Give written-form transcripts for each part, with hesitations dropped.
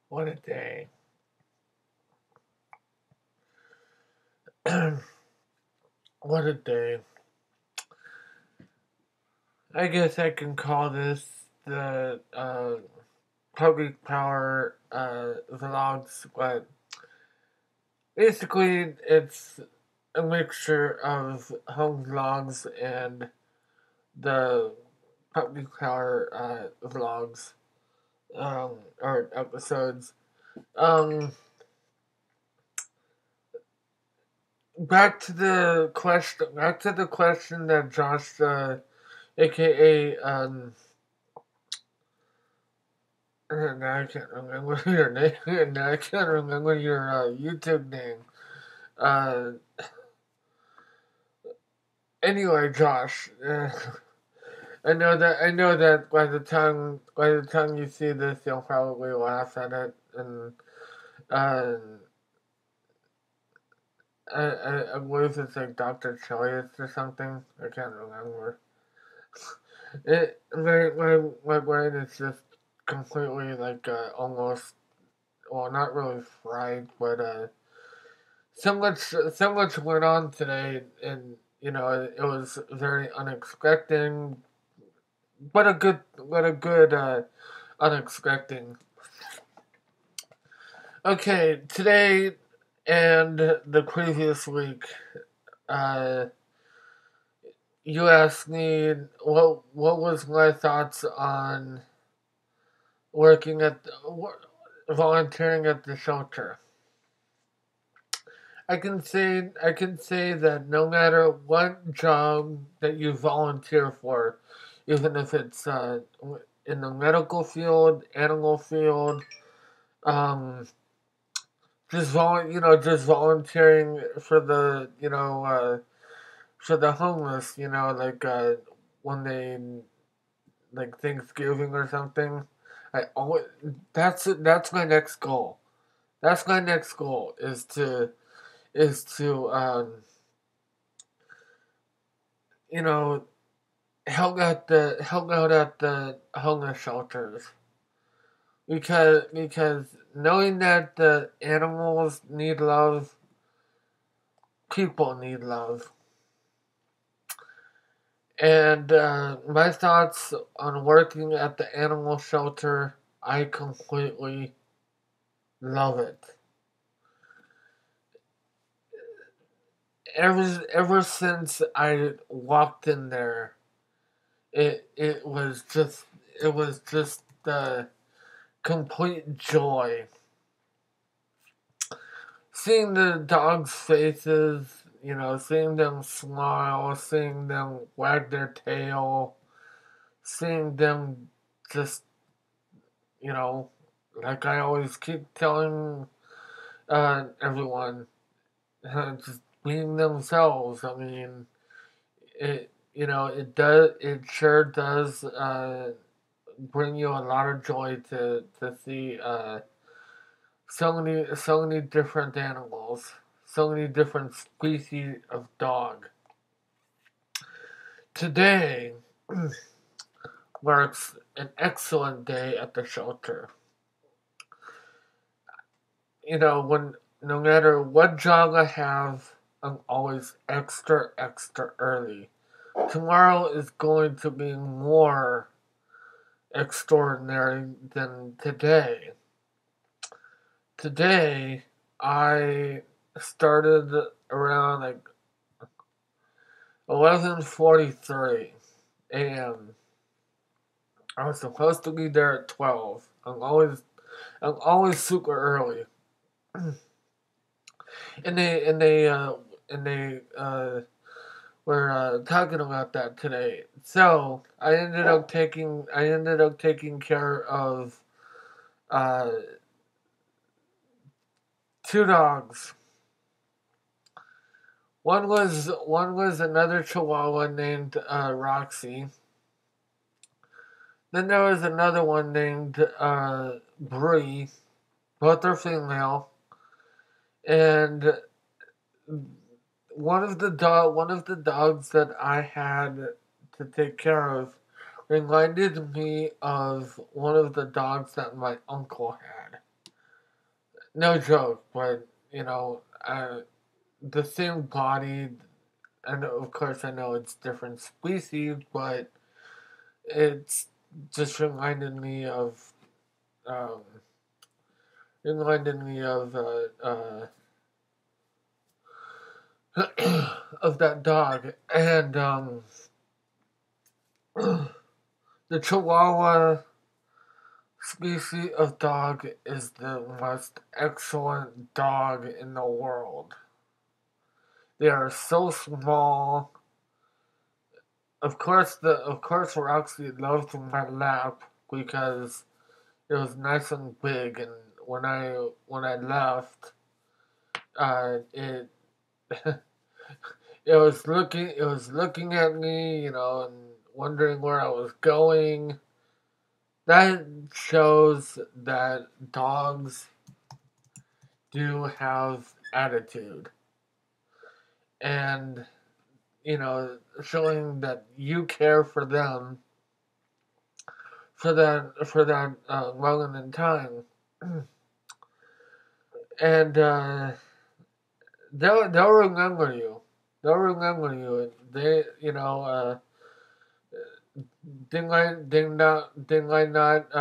What a day. What a day. I guess I can call this the public power vlogs, but basically it's a mixture of home vlogs and the public power vlogs or episodes. Um, Back to the question that Josh, aka now I can't remember your name. Now I can't remember your YouTube name. Uh, anyway, Josh, I know that by the time you see this, you'll probably laugh at it, and uh, I believe it's like Dr. Chilius or something. I can't remember. My brain is just completely like almost, well, not really fried, but so much went on today, and it was very unexpected, but a good unexpected. Okay, today and the previous week, uh, you asked me what was my thoughts on working at volunteering at the shelter. I can say that no matter what job that you volunteer for, even if it's in the medical field, animal field, um, just volunteering for the homeless, like when they like Thanksgiving or something. I always that's my next goal. That's my next goal is to you know help out at the homeless shelters, because knowing that the animals need love, people need love. And my thoughts on working at the animal shelter, I completely love it. Ever since I walked in there, it was just the complete joy. Seeing the dogs' faces, seeing them smile, seeing them wag their tail, seeing them just, you know, like I always keep telling everyone, just being themselves. I mean, it sure does bring you a lot of joy to see so many different animals, so many different species of dog. Today marks an excellent day at the shelter. When no matter what job I have, I'm always extra, extra early. Tomorrow is going to be more extraordinary than today. Today, I started around like 11:43 a.m. I was supposed to be there at 12. I'm always super early, and they were talking about that today. So I ended up taking care of uh, two dogs. One was another Chihuahua named Roxy. Then there was another one named Bree. Both are female, and one of the dogs that I had to take care of reminded me of one of the dogs that my uncle had. No joke, but the same body, and of course I know it's different species, but it's just um, reminded me of that dog, and the Chihuahua species of dog is the most excellent dog in the world. They are so small. Of course Roxy loved my lap because it was nice and big, and when I left, it it was looking at me, and wondering where I was going. That shows that dogs do have attitude, and showing that you care for them for that moment in time, and they'll remember you. They'll remember you. They, did I not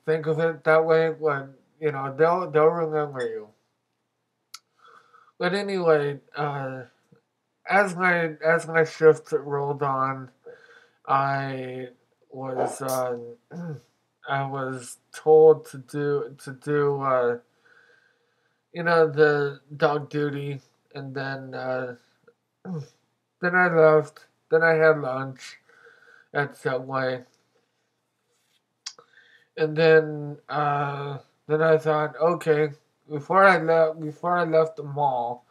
think of it that way, but they'll remember you. But anyway, as my shift rolled on, I was I was told to do the dog duty, and then I left. Then I had lunch at Subway, and then I thought, okay, before I left the mall,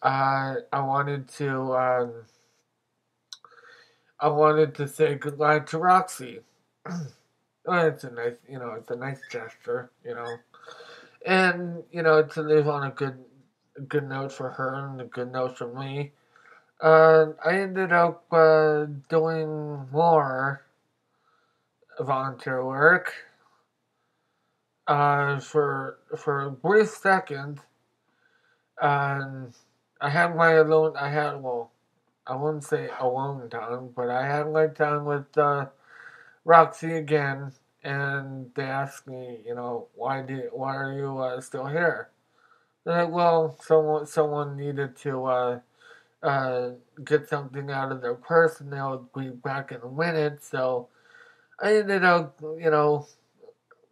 I wanted to say goodbye to Roxy. It's a nice gesture. And to leave on a good note for her and a good note for me. I ended up doing more volunteer work. For a brief second, and I had my alone. I had well, I wouldn't say alone time, but I had my time with Roxy again, and they asked me, why are you still here? They're like, well, someone needed to uh, get something out of their purse, and they'll be back in a minute. So I ended up,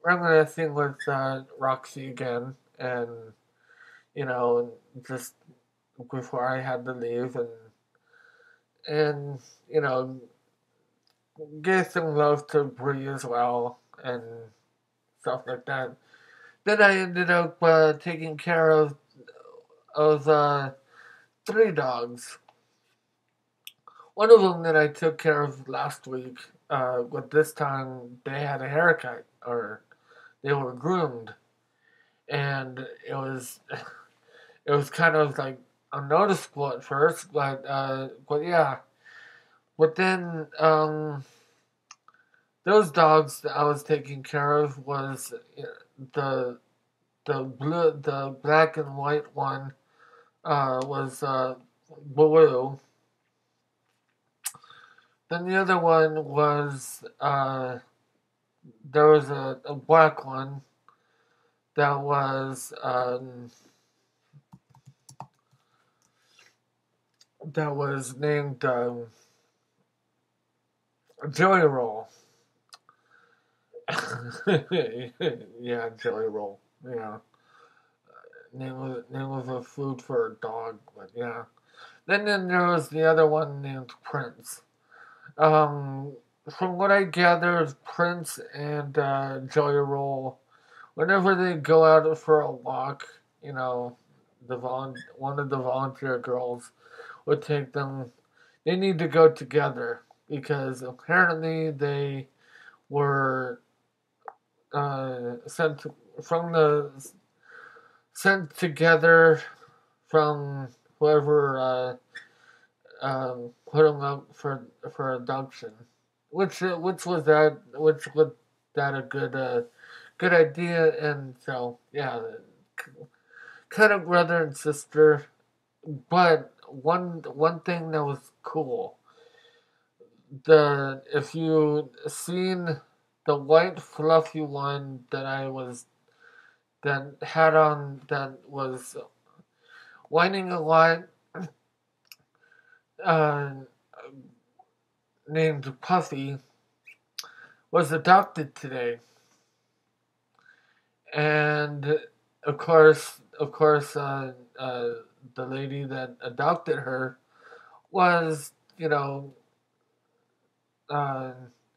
reminiscing with Roxy again, and just before I had to leave, and you know, give some love to Bree as well, and stuff like that. Then I ended up taking care of three dogs. One of them that I took care of last week, but this time they had a haircut, or they were groomed, and it was kind of like unnoticeable at first, but yeah. But then those dogs that I was taking care of was the the black and white one was blue. Then the other one was there was a black one that was named Joey Roll. Yeah, Joey Roll. Yeah, name of a food for a dog, but yeah. Then there was the other one named Prince. Um, from what I gathered, Prince and Joey Roll, whenever they go out for a walk, one of the volunteer girls would take them. They need to go together because apparently they were sent from the sent together from whoever put them up for adoption, which was that a good idea, and so yeah, kind of brother and sister. But one thing that was cool, the if you seen the white fluffy one that had on that was whining a lot, uh, named Puffy, was adopted today, and of course, the lady that adopted her was, uh,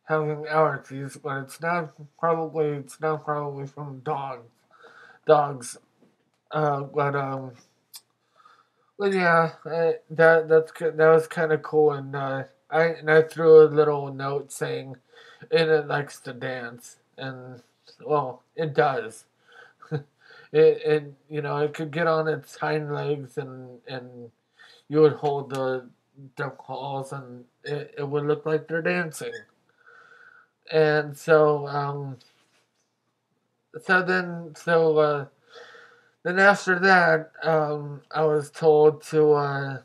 having allergies, but it's not probably from dogs. But yeah, that was kind of cool, and I threw a little note saying, "And it likes to dance," and well, it does. It could get on its hind legs, and you would hold the claws, and it would look like they're dancing. And then after that, I was told to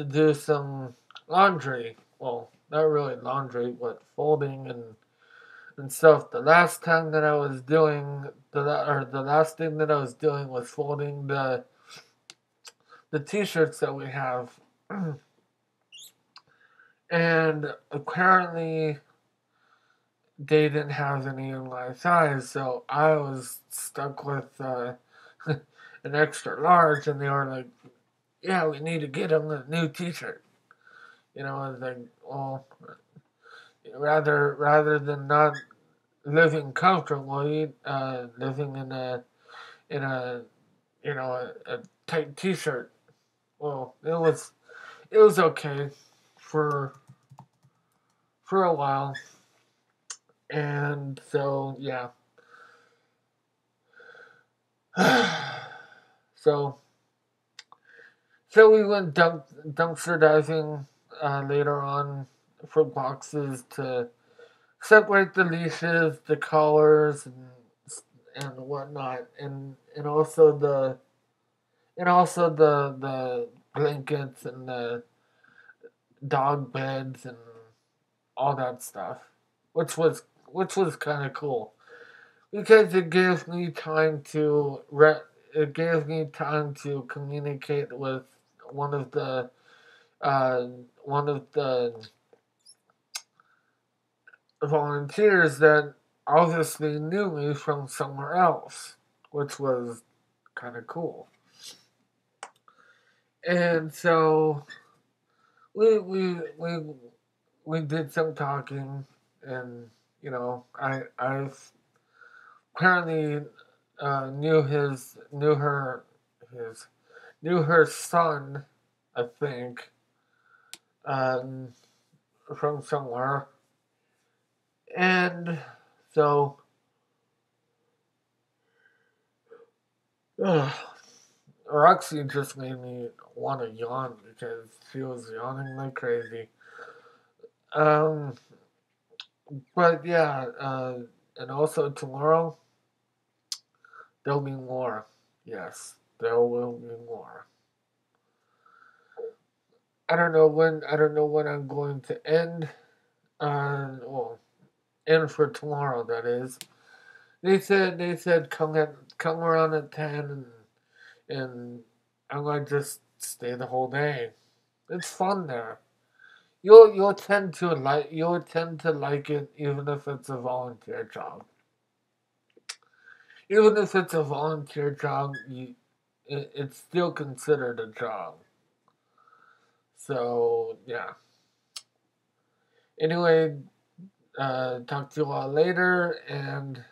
do some laundry. Well, not really laundry, but folding and stuff. The last time that I was doing the last thing that I was doing was folding the t-shirts that we have, and apparently they didn't have any in my size, so I was stuck with an extra large, and they were like, "Yeah, we need to get him a new T-shirt." I was like, "Well, rather than not living comfortably, living in a a tight T-shirt." Well, it was okay for a while, and so yeah. so so we went dumpster diving later on for boxes to separate the leashes, the collars, and whatnot, and also the blankets and the dog beds and all that stuff, which was kind of cool because it gave me time to communicate with one of the uh, one of the volunteers that obviously knew me from somewhere else, which was kind of cool. And so we we we we did some talking, and I apparently his knew her son, I think, um, from somewhere, and so. Roxy just made me want to yawn because she was yawning like crazy. Um, but yeah, and also tomorrow there'll be more. Yes, there will be more. I don't know when I'm going to end. Well, end for tomorrow. That is. They said come around at 10, and I might just stay the whole day. It's fun there. You'll tend to like it even if it's a volunteer job. Even if it's a volunteer job, it's still considered a job. So yeah. Anyway, talk to you all later, and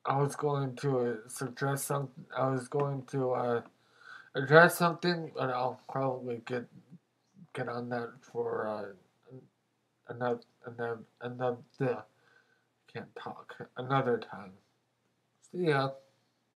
I was going to suggest something. I was going to address something, but I'll probably get on that for another can't talk another time. Yeah.